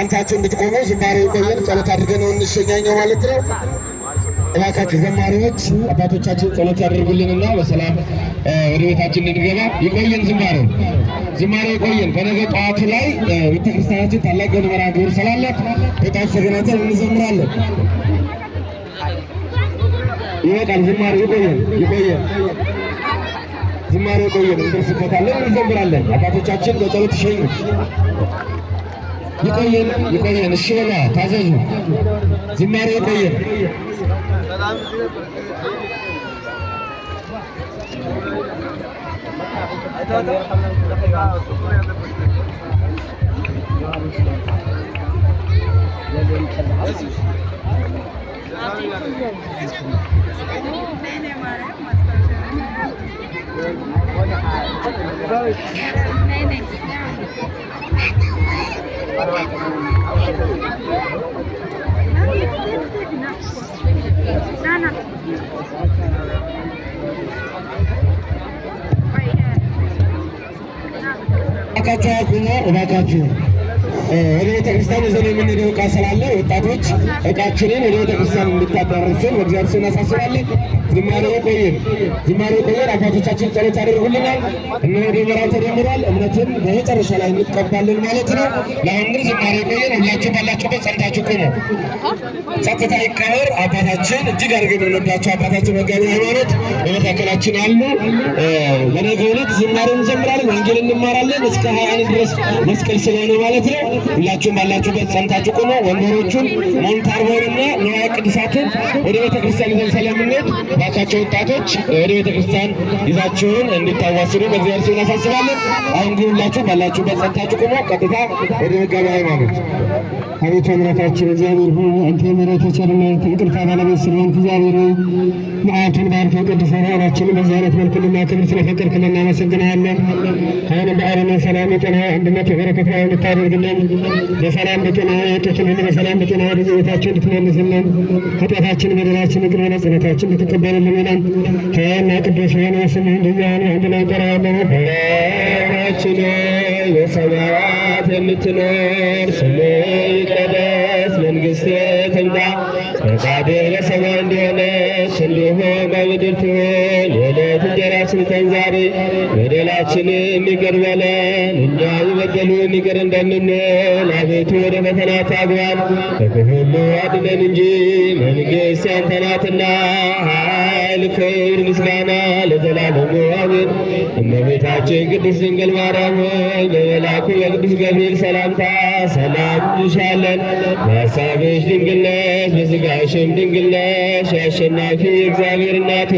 ጸንታችሁ እንድትቆሙ ዝማሬ ይቆየን። ጸሎት አድርገን ነው እንሸኛኘው ማለት ነው። እባካችሁ ዘማሪዎች አባቶቻችን ጸሎት ያደርጉልንና በሰላም ወደ ቤታችን እንድንገባ ይቆየን። ዝማሬ ይቆየን። በነገ ጠዋቱ ላይ ቤተክርስቲያናችን ታላቅ የሆነ ግብር ስላላት በጣም ተገናኝተን እንዘምራለን። ይወጣል። ዝማሬ ይቆየን። ዝማሬ ይቆየን። እንደርስበታለን፣ እንዘምራለን። አባቶቻችን በጸሎት ይሸኙ። ይቆየን። እሺ በላ ታዘዙ። ዝማሬ ይቆየን። እባካችሁ ወደ ቤተክርስቲያን ይዘን የምንሄደው ዕቃ ስላለ ወጣቶች ዕቃችንን ወደ ቤተክርስቲያን እንድታዳርሱን በእግዚአብሔር ስም እናሳስባለን። ዝማሬ ይቆየን። አባቶቻችን ጸሎት ያደርጉልናል። እነሆ ደመራው ተደምሯል። እምነትን በመጨረሻ ላይ እንቀባለን ማለት ነው። ለአሁን ግን ዝማሬ ይቆየን። ሁላችሁ ባላችሁበት ጸንታችሁ ቆሙ። ጸጥታ ይቀበር። አባታችን እጅግ አድርገን የምንወዳቸው አባታችን መጋቢ ሃይማኖት በመካከላችን አሉ። በነገው ዕለት ዝማሬ እንዘምራለን፣ ወንጌል እንማራለን እስከ 21 ድረስ መስቀል ስለሆነ ማለት ነው። ሁላችሁም ባላችሁበት ጸንታችሁ ቆሙ። ወንበሮቹን ሞንታርቦንና ንዋየ ቅድሳትን ወደ ቤተክርስቲያን ይዘን ስለምንሄድ ባካቸው ወጣቶች ወደ ቤተክርስቲያን ይዛችሁን እንድታዋስኑ በእግዚአብሔር ስም እናሳስባለን። አሁን ግን ሁላችሁ ባላችሁበት ጸንታችሁ ቆሙ። ቀጥታ ወደ መጋቢ ሃይማኖት። አቤቱ አምላካችን እግዚአብሔር ሆይ አንተ ምሕረት ቸርነት ይቅርታ ባለቤት ስለሆንክ እግዚአብሔር ሆይ መዓልቱን ባርከህ ቅዱሳን ኃይላችንን በዚህ አይነት መልኩ እንድናከብር ስለፈቀድክልን እናመሰግንሃለን። አሁንም በዓለም ሰላም፣ የጤና አንድነት፣ የበረከት ላይ እንድታደርግልን በሰላም በጤና የወጡትን በሰላም በጤና ወደ ቤታቸው እንድትመልስልን ኃጢአታችን በደላችን ይቅር በለን ጸሎታችን እንድትቀበልልን ሕያውና ቅዱስ የሆነ ስምህን እንዲያህል አንድ ላይ እንጠራዋለን። አባታችን በሰማያት የምትኖር ስምህ ይቀደስ፣ መንግሥትህ ትምጣ፣ ፈቃድህ በሰማይ እንደሆነች እንዲሁ በምድር ትሁን። የዕለት እንጀራችንን ስጠን ዛሬ፣ በደላችንን ይቅር በለን እኛ የበደሉንን ይቅር እንደምንል፣ አቤቱ ወደ ፈተና አታግባን ከክፉ ሁሉ አድነን እንጂ መንግሥት ያንተ ናትና ኃይል፣ ክብር፣ ምስጋና ለዘላለሙ አሜን። እመቤታችን ቅድስት ድንግል ማርያም ሆይ በመልአኩ በቅዱስ ገብርኤል ሰላምታ ሰላም እንልሻለን። በሐሳብሽ ድንግል ነሽ፣ በሥጋሽም ድንግል ነሽ። የአሸናፊ እግዚአብሔር እናት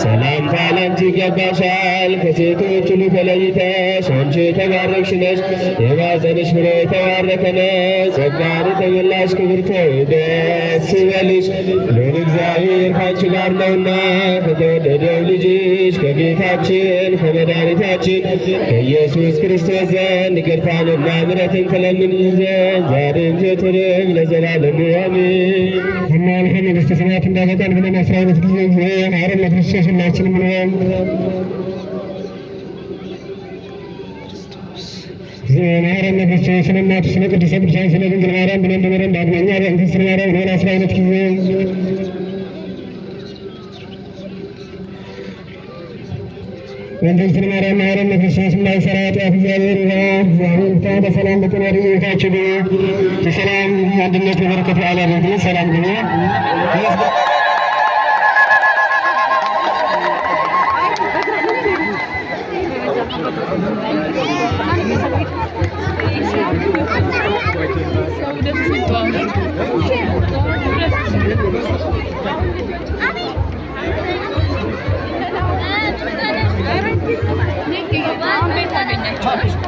ሰላምታ ላንቺ ይገባሻል። ከሴቶች ሁሉ ተለይተሽ አንቺ የተባረክሽ ነሽ፣ የማኅፀንሽ ፍሬ የተባረከ ነው። ጸጋን የተመላሽ ክብርት ሆይ ደስ ይበልሽ፣ ልዑል እግዚአብሔር ከአንቺ ጋር ነውና ከተወደደው ልጅሽ ከጌታችን ከመድኃኒታችን ከኢየሱስ ክርስቶስ ዘንድ ይቅርታንና ምሕረትን ትለምኚን ዘንድ ዛሬም ዘወትርም ለዘላለሙ አሜን። እናንተ መንግሥተ ሰማያት እንዳገባን ብለን 12 ጊዜ አረን ለክርስቶስ ሁላችንም ነው ዜናረን ለክርስቶስ ስለ እናቱ ስለ ቅድስት ቅዱሳን ስለ ድንግል ማርያም ብለን በመረን ዳግመኛ በእንተ ማርያም ብለን 12 ጊዜ መንግሥተ ማርያም ማረን ለክርስቶስ የማይሠራ ኃጢአት እግዚአብሔር እግዚአብሔር በሰላም በጤና ወደ ቤታችሁ ግቡ። የሰላም አንድነት የበረከት በዓል ያድርግልን። ሰላም ግቡ። Thank you.